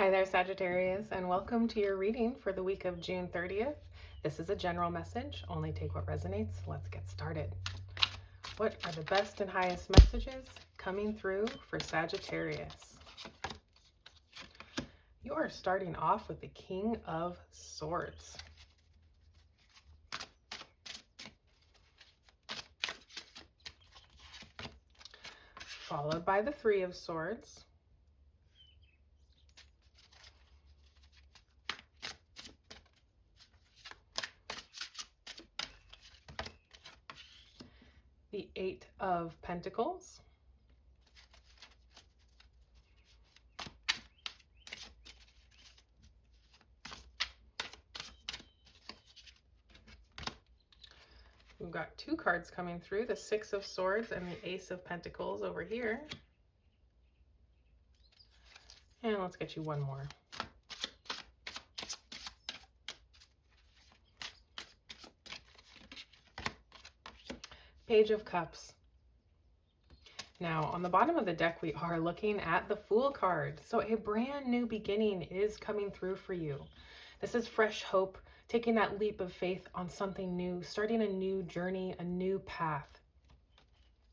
Hi there, Sagittarius, and welcome to your reading for the week of June 30th. This is a general message. Only take what resonates. Let's get started. What are the best and highest messages coming through for Sagittarius? You are starting off with the King of Swords. Followed by the Three of Swords. The Eight of Pentacles. We've got two cards coming through, the Six of Swords and the Ace of Pentacles over here. And let's get you one more. Page of Cups. Now, on the bottom of the deck, we are looking at the Fool card. So a brand new beginning is coming through for you. This is fresh hope, taking that leap of faith on something new, starting a new journey, a new path.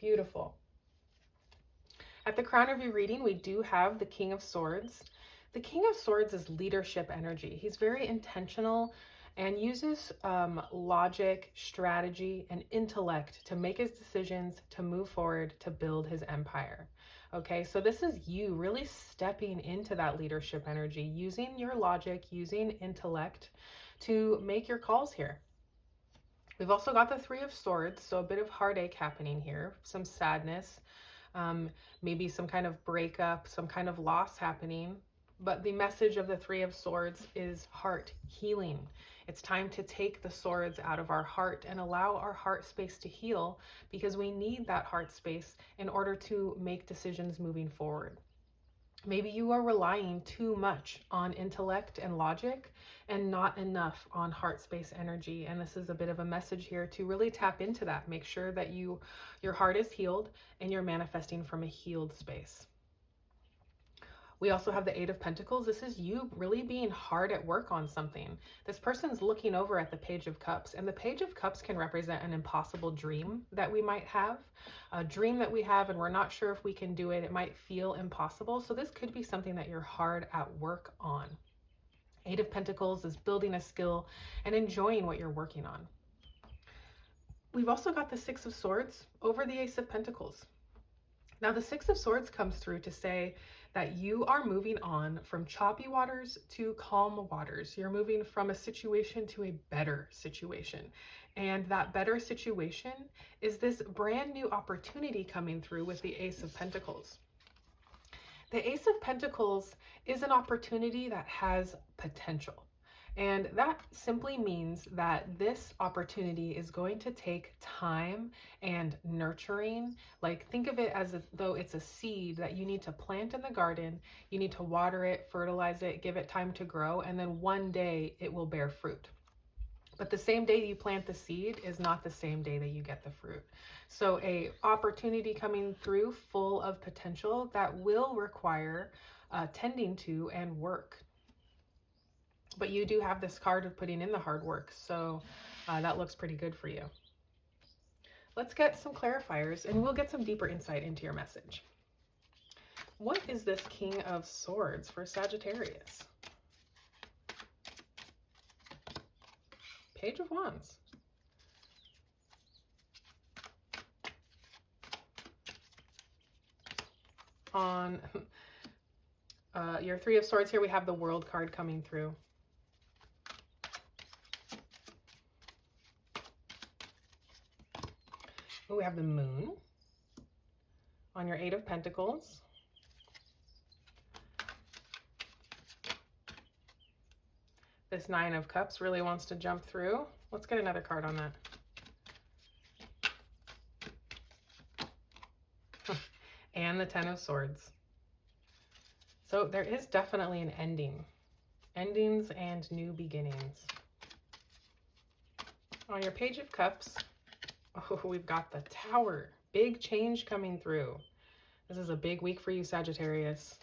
Beautiful. At the crown of your reading, we do have the King of Swords. The King of Swords is leadership energy. He's very intentional and uses logic, strategy, and intellect to make his decisions, to move forward, to build his empire. Okay, so this is you really stepping into that leadership energy, using your logic, using intellect to make your calls here. We've also got the Three of Swords, so a bit of heartache happening here, some sadness, maybe some kind of breakup, some kind of loss happening. But the message of the Three of Swords is heart healing. It's time to take the swords out of our heart and allow our heart space to heal, because we need that heart space in order to make decisions moving forward. Maybe you are relying too much on intellect and logic and not enough on heart space energy. And this is a bit of a message here to really tap into that. Make sure that your heart is healed and you're manifesting from a healed space. We also have the Eight of Pentacles. This is you really being hard at work on something. This person's looking over at the Page of Cups, and the Page of Cups can represent an impossible dream that we might have, a dream that we have and we're not sure if we can do it. It might feel impossible. So this could be something that you're hard at work on. Eight of Pentacles is building a skill and enjoying what you're working on. We've also got the Six of Swords over the Ace of Pentacles. Now the Six of Swords comes through to say that you are moving on from choppy waters to calm waters. You're moving from a situation to a better situation. And that better situation is this brand new opportunity coming through with the Ace of Pentacles. The Ace of Pentacles is an opportunity that has potential. And that simply means that this opportunity is going to take time and nurturing. Like, think of it as though it's a seed that you need to plant in the garden. You need to water it, fertilize it, give it time to grow, and then one day it will bear fruit. But the same day you plant the seed is not the same day that you get the fruit. So a opportunity coming through full of potential that will require tending to and work. But you do have this card of putting in the hard work, so that looks pretty good for you. Let's get some clarifiers and we'll get some deeper insight into your message. What is this King of Swords for Sagittarius? Page of Wands. On your Three of Swords here, we have the World card coming through. We have the Moon on your Eight of Pentacles. This Nine of Cups really wants to jump through. Let's get another card on that. And the Ten of Swords. So there is definitely an ending. Endings and new beginnings. On your Page of Cups, oh, we've got the Tower. Big change coming through. This is a big week for you, Sagittarius.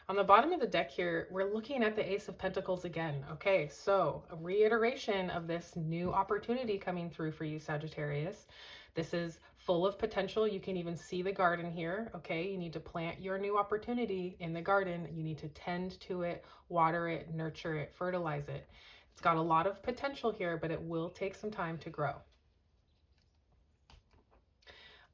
On the bottom of the deck here, we're looking at the Ace of Pentacles again. Okay, so a reiteration of this new opportunity coming through for you, Sagittarius. This is full of potential. You can even see the garden here. Okay, you need to plant your new opportunity in the garden. You need to tend to it, water it, nurture it, fertilize it. It's got a lot of potential here, but it will take some time to grow.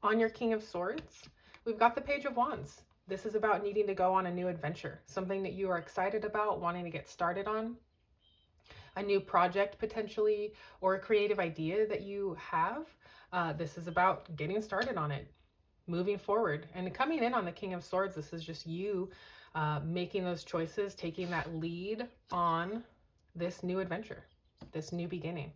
On your King of Swords, we've got the Page of Wands. This is about needing to go on a new adventure, something that you are excited about, wanting to get started on, a new project potentially, or a creative idea that you have. This is about getting started on it, moving forward. And coming in on the King of Swords, this is just you making those choices, taking that lead on this new adventure, this new beginning.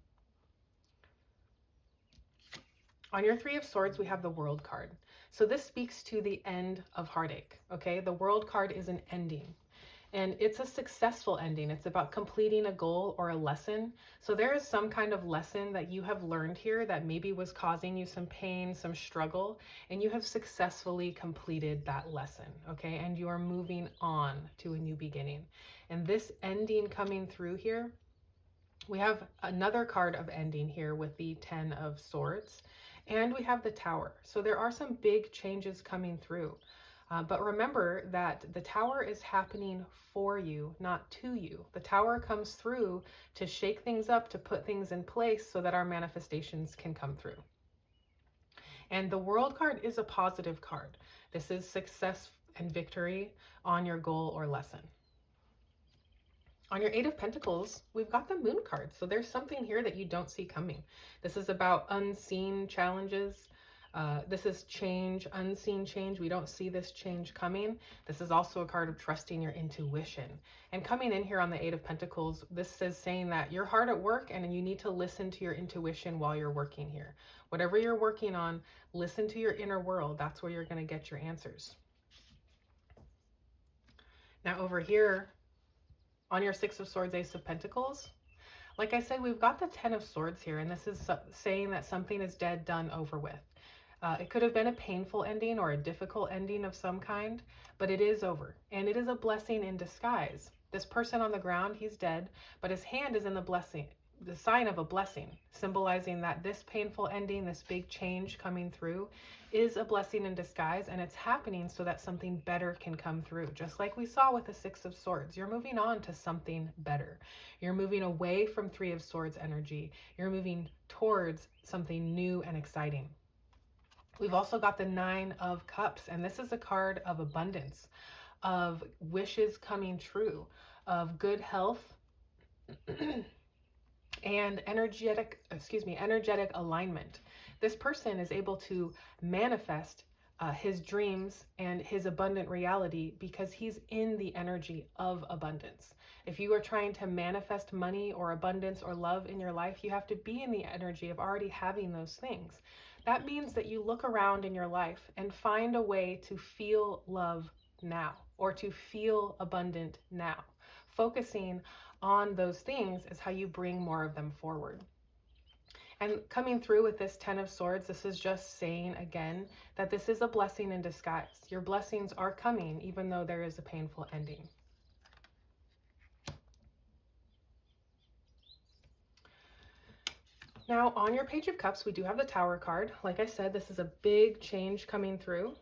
On your Three of Swords, we have the World card. So this speaks to the end of heartache, okay? The World card is an ending, and it's a successful ending. It's about completing a goal or a lesson. So there is some kind of lesson that you have learned here that maybe was causing you some pain, some struggle, and you have successfully completed that lesson, okay? And you are moving on to a new beginning. And this ending coming through here, we have another card of ending here with the Ten of Swords. And we have the Tower. So there are some big changes coming through. But remember that the Tower is happening for you, not to you. The Tower comes through to shake things up, to put things in place so that our manifestations can come through. And the World card is a positive card. This is success and victory on your goal or lesson. On your Eight of Pentacles, we've got the Moon card. So there's something here that you don't see coming. This is about unseen challenges. This is change, unseen change. We don't see this change coming. This is also a card of trusting your intuition. And coming in here on the Eight of Pentacles, this is saying that you're hard at work and you need to listen to your intuition while you're working here. Whatever you're working on, listen to your inner world. That's where you're going to get your answers. Now over here, on your Six of Swords, Ace of Pentacles, like I said, we've got the Ten of Swords here, and this is saying that something is dead, done, over with. It could have been a painful ending or a difficult ending of some kind, but it is over, and it is a blessing in disguise. This person on the ground, he's dead, but his hand is in the blessing, the sign of a blessing, symbolizing that this painful ending, this big change coming through, is a blessing in disguise, and it's happening so that something better can come through. Just like we saw with the Six of Swords, you're moving on to something better. You're moving away from Three of Swords energy. You're moving towards something new and exciting. We've also got the Nine of Cups, and this is a card of abundance, of wishes coming true, of good health, and energetic alignment. This person is able to manifest his dreams and his abundant reality because he's in the energy of abundance. If you are trying to manifest money or abundance or love in your life, you have to be in the energy of already having those things. That means that you look around in your life and find a way to feel love now, or to feel abundant now. Focusing on those things is how you bring more of them forward. And coming through with this Ten of Swords, this is just saying again that this is a blessing in disguise. Your blessings are coming even though there is a painful ending. Now on your Page of Cups, we do have the Tower card. Like I said, this is a big change coming through.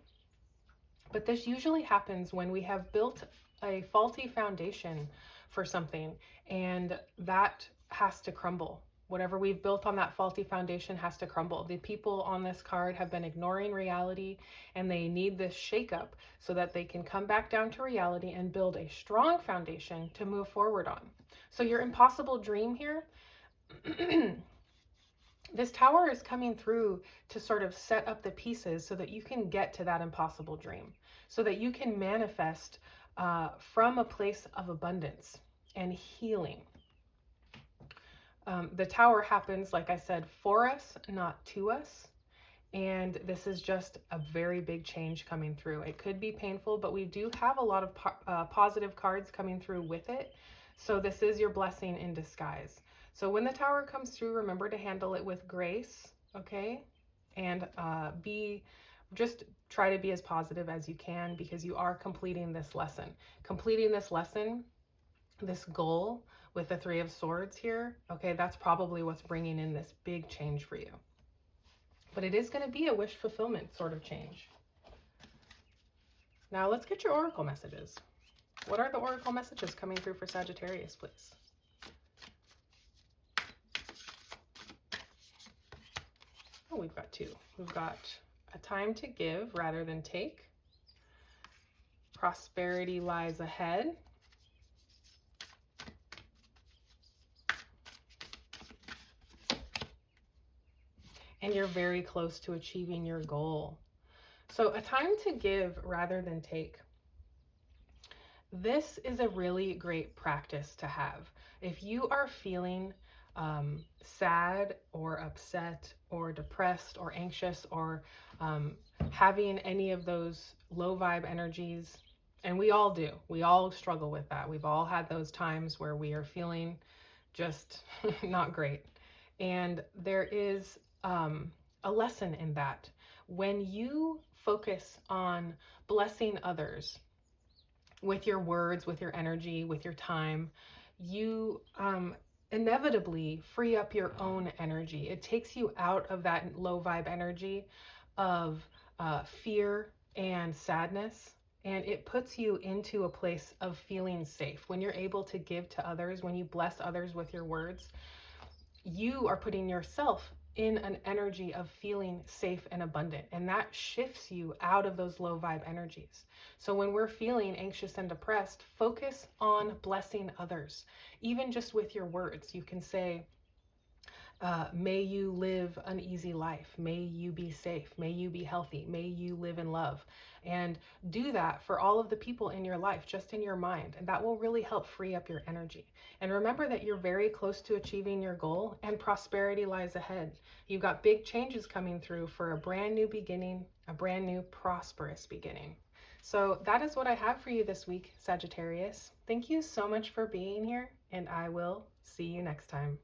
But this usually happens when we have built a faulty foundation for something, and that has to crumble. Whatever we've built on that faulty foundation has to crumble. The people on this card have been ignoring reality, and they need this shakeup so that they can come back down to reality and build a strong foundation to move forward on. So your impossible dream here, this Tower is coming through to sort of set up the pieces so that you can get to that impossible dream, so that you can manifest from a place of abundance and healing. The Tower happens, like I said, for us, not to us. And this is just a very big change coming through. It could be painful, but we do have a lot of positive cards coming through with it. So this is your blessing in disguise. So when the Tower comes through, remember to handle it with grace, okay? And be just try to be as positive as you can, because you are completing this lesson. Completing this lesson, this goal with the Three of Swords here, okay, that's probably what's bringing in this big change for you. But it is going to be a wish fulfillment sort of change. Now let's get your oracle messages. What are the oracle messages coming through for Sagittarius, please? Oh, we've got two. We've got a time to give rather than take. Prosperity lies ahead. And you're very close to achieving your goal. So a time to give rather than take. This is a really great practice to have. If you are feeling sad or upset or depressed or anxious or having any of those low vibe energies, and we all do, we all struggle with that. We've all had those times where we are feeling just not great. And there is a lesson in that. When you focus on blessing others with your words, with your energy, with your time, you inevitably free up your own energy. It takes you out of that low vibe energy of fear and sadness, and it puts you into a place of feeling safe. When you're able to give to others, when you bless others with your words, you are putting yourself in an energy of feeling safe and abundant, and that shifts you out of those low vibe energies. So when we're feeling anxious and depressed, focus on blessing others. Even just with your words, you can say, may you live an easy life. May you be safe. May you be healthy. May you live in love. And do that for all of the people in your life, just in your mind. And that will really help free up your energy. And remember that you're very close to achieving your goal, and prosperity lies ahead. You've got big changes coming through for a brand new beginning, a brand new prosperous beginning. So that is what I have for you this week, Sagittarius. Thank you so much for being here, and I will see you next time.